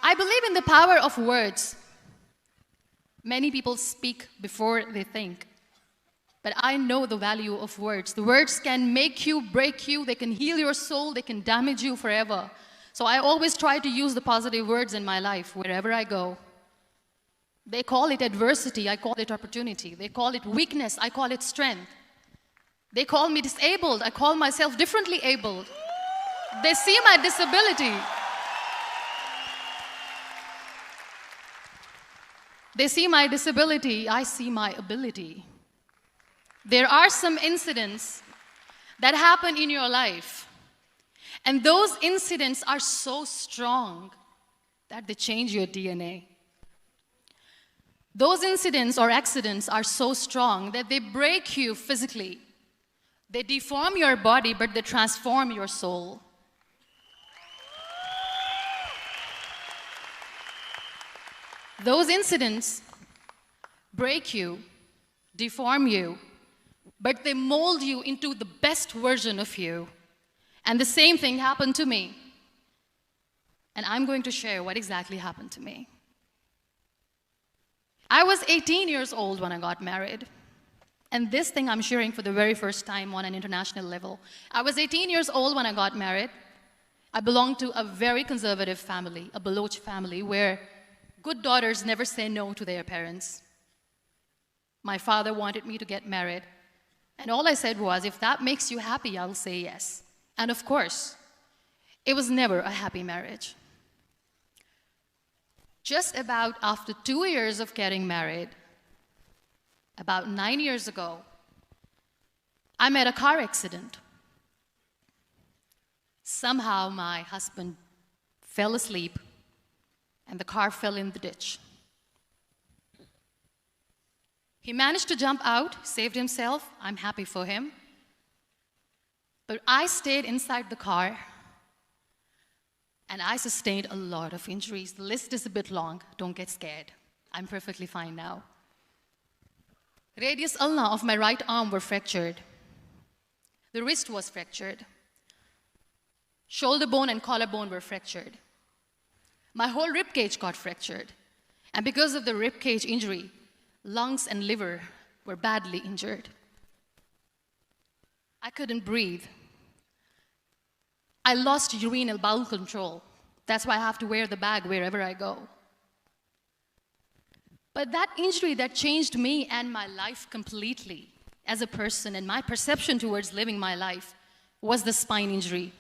I believe in the power of words. Many people speak before they think. But I know the value of words. The words can make you, break you, they can heal your soul, they can damage you forever. So I always try to use the positive words in my life wherever I go. They call it adversity, I call it opportunity. They call it weakness, I call it strength. They call me disabled, I call myself differently abled. They see my disability. They see my disability, I see my ability. There are some incidents that happen in your life, and those incidents are so strong that they change your DNA. Those incidents or accidents are so strong that they break you physically. They deform your body, but they transform your soul. Those incidents break you, deform you, but they mold you into the best version of you. And the same thing happened to me. And I'm going to share what exactly happened to me. I was 18 years old when I got married. And this thing I'm sharing for the very first time on an international level. I was 18 years old when I got married. I belonged to a very conservative family, a Baloch family, where good daughters never say no to their parents. My father wanted me to get married. And all I said was, if that makes you happy, I'll say yes. And of course, it was never a happy marriage. Just about after 2 years of getting married, about 9 years ago, I met a car accident. Somehow my husband fell asleep and the car fell in the ditch. He managed to jump out, saved himself. I'm happy for him. But I stayed inside the car, and I sustained a lot of injuries. The list is a bit long. Don't get scared. I'm perfectly fine now. Radius ulna of my right arm were fractured. The wrist was fractured. Shoulder bone and collarbone were fractured. My whole rib cage got fractured. And because of the rib cage injury, lungs and liver were badly injured. I couldn't breathe. I lost urinary bowel control. That's why I have to wear the bag wherever I go. But that injury that changed me and my life completely as a person and my perception towards living my life was the spine injury.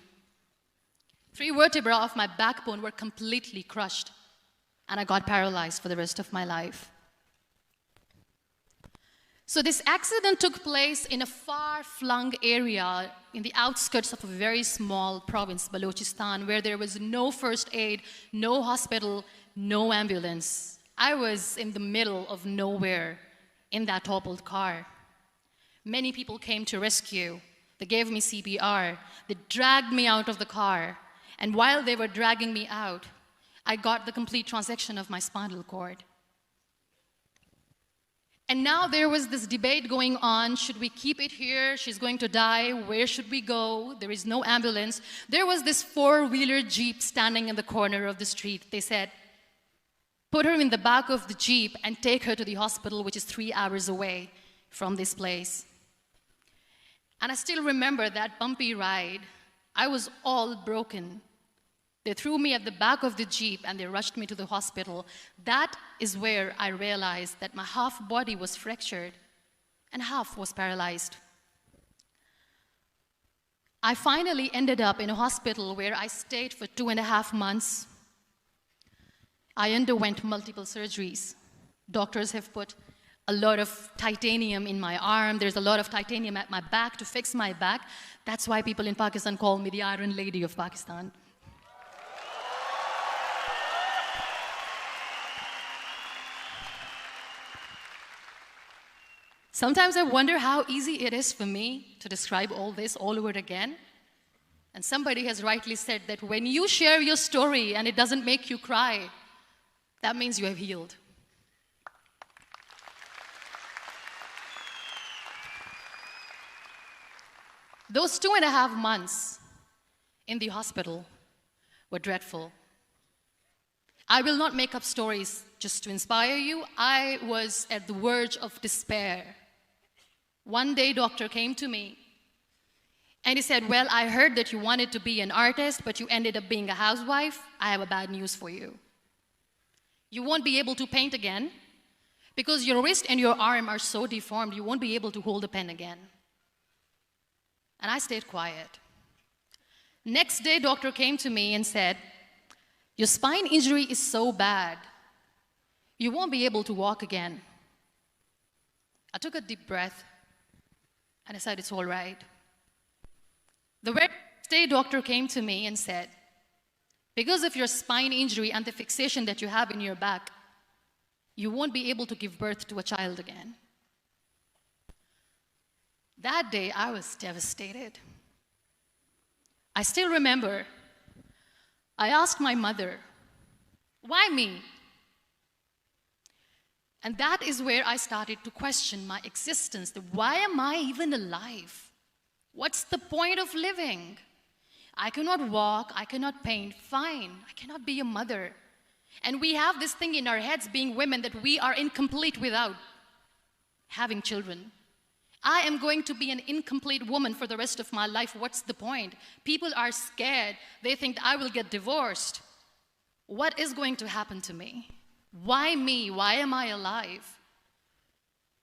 3 vertebrae of my backbone were completely crushed, and I got paralyzed for the rest of my life. So this accident took place in a far-flung area in the outskirts of a very small province, Balochistan, where there was no first aid, no hospital, no ambulance. I was in the middle of nowhere in that toppled car. Many people came to rescue. They gave me CPR. They dragged me out of the car. And while they were dragging me out, I got the complete transection of my spinal cord. And now there was this debate going on. Should we keep it here? She's going to die. Where should we go? There is no ambulance. There was this 4-wheeler Jeep standing in the corner of the street. They said, put her in the back of the Jeep and take her to the hospital, which is 3 hours away from this place. And I still remember that bumpy ride. I was all broken. They threw me at the back of the Jeep and they rushed me to the hospital. That is where I realized that my half body was fractured and half was paralyzed. I finally ended up in a hospital where I stayed for 2.5 months. I underwent multiple surgeries. Doctors have put a lot of titanium in my arm. There's a lot of titanium at my back to fix my back. That's why people in Pakistan call me the Iron Lady of Pakistan. Sometimes I wonder how easy it is for me to describe all this all over again. And somebody has rightly said that when you share your story and it doesn't make you cry, that means you have healed. Those 2.5 months in the hospital were dreadful. I will not make up stories just to inspire you. I was at the verge of despair. One day, doctor came to me and he said, well, I heard that you wanted to be an artist, but you ended up being a housewife. I have a bad news for you. You won't be able to paint again because your wrist and your arm are so deformed, you won't be able to hold a pen again. And I stayed quiet. Next day, doctor came to me and said, your spine injury is so bad, you won't be able to walk again. I took a deep breath and I said, it's all right. The very next day, doctor came to me and said, because of your spine injury and the fixation that you have in your back, you won't be able to give birth to a child again. That day, I was devastated. I still remember, I asked my mother, why me? And that is where I started to question my existence. Why am I even alive? What's the point of living? I cannot walk, I cannot paint, fine. I cannot be a mother. And we have this thing in our heads, being women, that we are incomplete without having children. I am going to be an incomplete woman for the rest of my life. What's the point? People are scared. They think I will get divorced. What is going to happen to me? Why me? Why am I alive?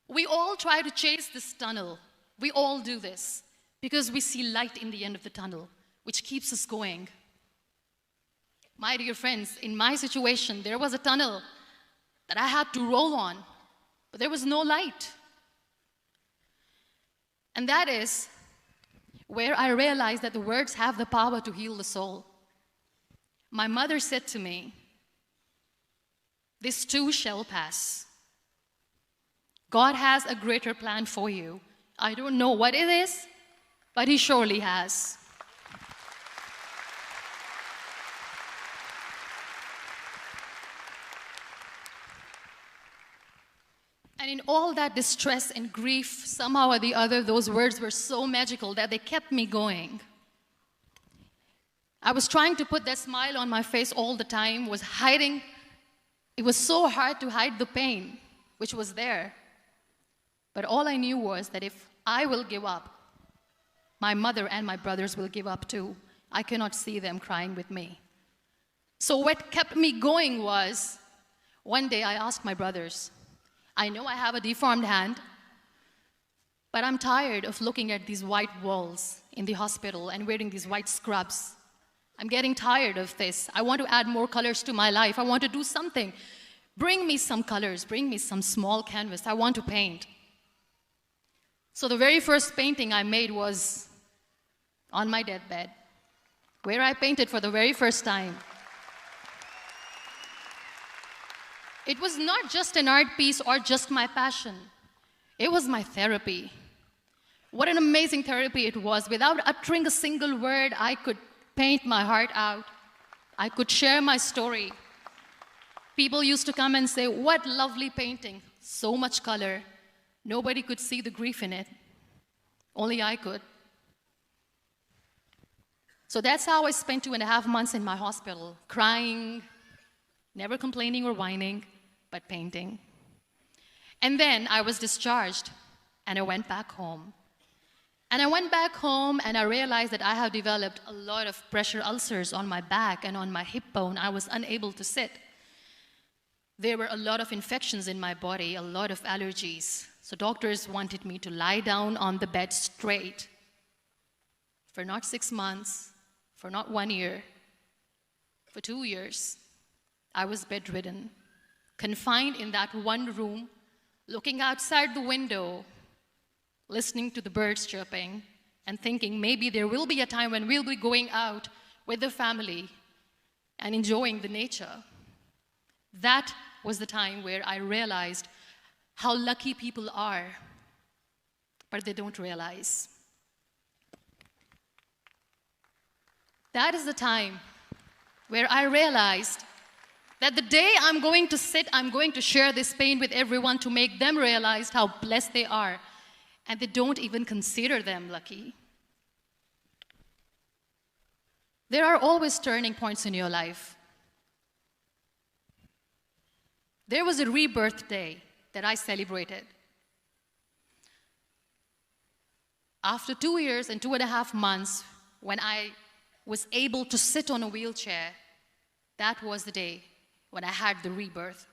We all try to chase this tunnel. We all do this because we see light in the end of the tunnel, which keeps us going. My dear friends, in my situation, there was a tunnel that I had to roll on, but there was no light. And that is where I realized that the words have the power to heal the soul. My mother said to me, this too shall pass. God has a greater plan for you. I don't know what it is, but He surely has. And in all that distress and grief, somehow or the other, those words were so magical that they kept me going. I was trying to put that smile on my face all the time, was hiding. It was so hard to hide the pain, which was there. But all I knew was that if I will give up, my mother and my brothers will give up too. I cannot see them crying with me. So what kept me going was, one day I asked my brothers, I know I have a deformed hand, but I'm tired of looking at these white walls in the hospital and wearing these white scrubs. I'm getting tired of this. I want to add more colors to my life. I want to do something. Bring me some colors. Bring me some small canvas. I want to paint. So the very first painting I made was on my deathbed, where I painted for the very first time. It was not just an art piece or just my passion. It was my therapy. What an amazing therapy it was. Without uttering a single word, I could paint my heart out. I could share my story. People used to come and say, what lovely painting. So much color. Nobody could see the grief in it. Only I could. So that's how I spent 2.5 months in my hospital, crying, never complaining or whining, but painting. And then I was discharged, and I went back home. And I went back home, and I realized that I have developed a lot of pressure ulcers on my back and on my hip bone. I was unable to sit. There were a lot of infections in my body, a lot of allergies. So doctors wanted me to lie down on the bed straight for not 6 months, for not 1 year, for 2 years. I was bedridden, confined in that one room, looking outside the window, listening to the birds chirping, and thinking maybe there will be a time when we'll be going out with the family and enjoying the nature. That was the time where I realized how lucky people are, but they don't realize. That is the time where I realized that the day I'm going to sit, I'm going to share this pain with everyone to make them realize how blessed they are, and they don't even consider them lucky. There are always turning points in your life. there was a rebirth day that I celebrated. After 2 years and 2.5 months, when I was able to sit on a wheelchair, that was the day when I had the rebirth.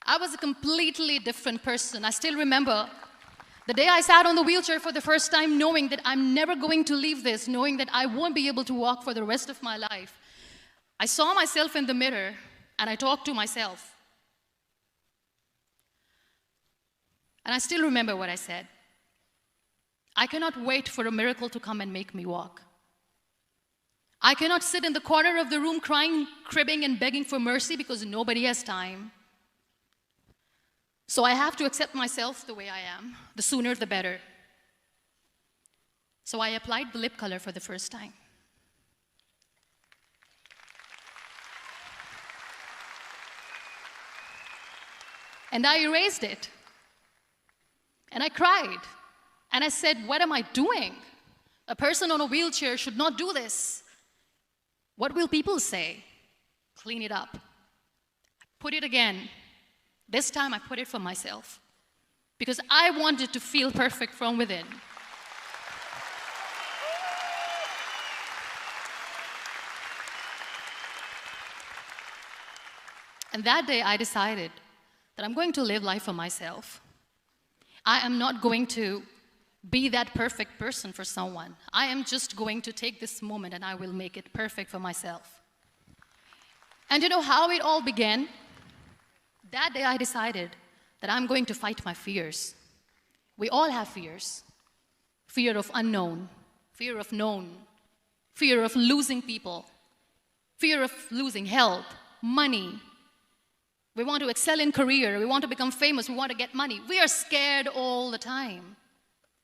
I was a completely different person. I still remember the day I sat on the wheelchair for the first time, knowing that I'm never going to leave this, knowing that I won't be able to walk for the rest of my life. I saw myself in the mirror and I talked to myself. And I still remember what I said. I cannot wait for a miracle to come and make me walk. I cannot sit in the corner of the room crying, cribbing, and begging for mercy because nobody has time. So I have to accept myself the way I am. The sooner, the better. So I applied the lip color for the first time. And I erased it. And I cried. And I said, what am I doing? A person on a wheelchair should not do this. What will people say? Clean it up. Put it again. This time I put it for myself. Because I wanted to feel perfect from within. And that day I decided that I'm going to live life for myself. I am not going to be that perfect person for someone. I am just going to take this moment and I will make it perfect for myself. And you know how it all began? That day I decided that I'm going to fight my fears. We all have fears. Fear of unknown, fear of known, fear of losing people, fear of losing health, money. We want to excel in career, we want to become famous, we want to get money. We are scared all the time.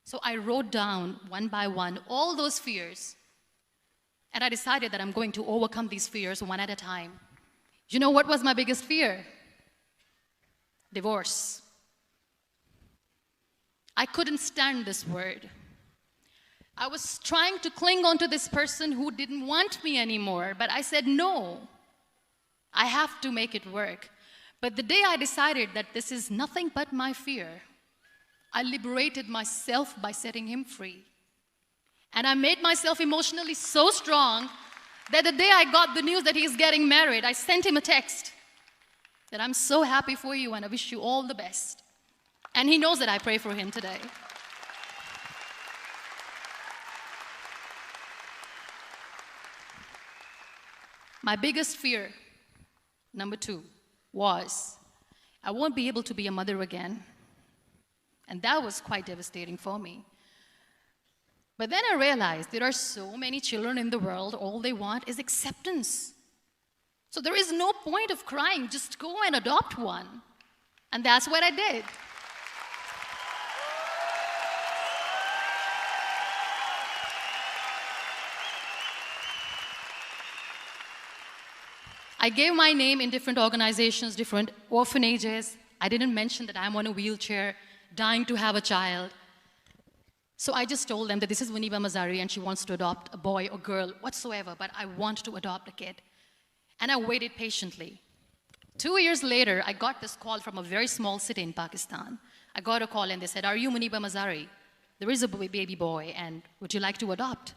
So I wrote down one by one all those fears. And I decided that I'm going to overcome these fears one at a time. You know what was my biggest fear? Divorce. I couldn't stand this word. I was trying to cling on to this person who didn't want me anymore, but I said no. I have to make it work. But the day I decided that this is nothing but my fear, I liberated myself by setting him free. And I made myself emotionally so strong that the day I got the news that he's getting married, I sent him a text that I'm so happy for you and I wish you all the best. And he knows that I pray for him today. My biggest fear, number 2, was I won't be able to be a mother again. And that was quite devastating for me. But then I realized there are so many children in the world, all they want is acceptance. So there is no point of crying, just go and adopt one. And that's what I did. I gave my name in different organizations, different orphanages. I didn't mention that I'm on a wheelchair, dying to have a child. So I just told them that this is Muniba Mazari and she wants to adopt a boy or girl, whatsoever, but I want to adopt a kid. And I waited patiently. 2 years later, I got this call from a very small city in Pakistan. I got a call and they said, are you Muniba Mazari? There is a baby boy and would you like to adopt?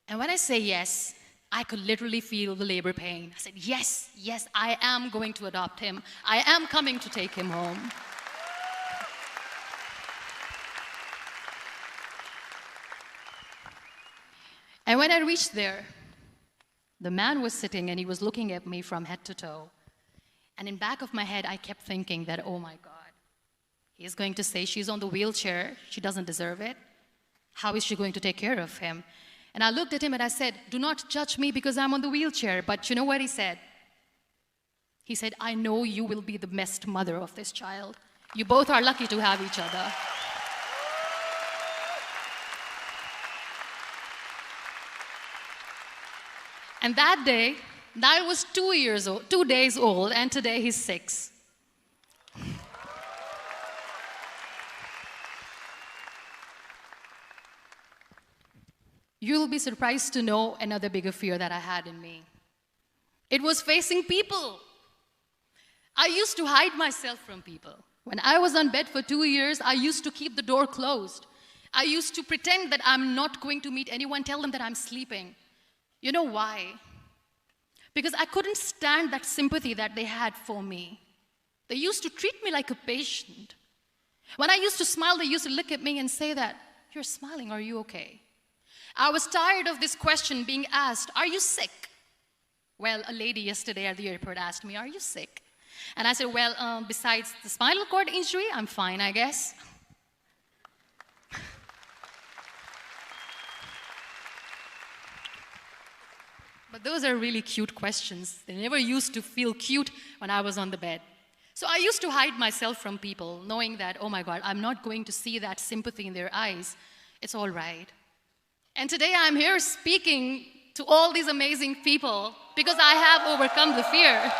And when I say yes, I could literally feel the labor pain. I said, yes, yes, I am going to adopt him. I am coming to take him home. And when I reached there, the man was sitting and he was looking at me from head to toe. And in back of my head, I kept thinking that, oh my God, he's going to say she's on the wheelchair, she doesn't deserve it. How is she going to take care of him? And I looked at him and I said, do not judge me because I'm on the wheelchair. But you know what he said? He said, I know you will be the best mother of this child. You both are lucky to have each other. And that day, Niall was 2 days old, and today he's 6. You'll be surprised to know another bigger fear that I had in me. It was facing people. I used to hide myself from people. When I was on bed for 2 years, I used to keep the door closed. I used to pretend that I'm not going to meet anyone, tell them that I'm sleeping. You know why? Because I couldn't stand that sympathy that they had for me. They used to treat me like a patient. When I used to smile, they used to look at me and say that, "You're smiling, are you okay?" I was tired of this question being asked, "Are you sick?" Well, a lady yesterday at the airport asked me, "Are you sick?" And I said, well, besides the spinal cord injury, I'm fine, I guess. But those are really cute questions. They never used to feel cute when I was on the bed. So I used to hide myself from people, knowing that, oh my God, I'm not going to see that sympathy in their eyes. It's all right. And today I'm here speaking to all these amazing people because I have overcome the fear.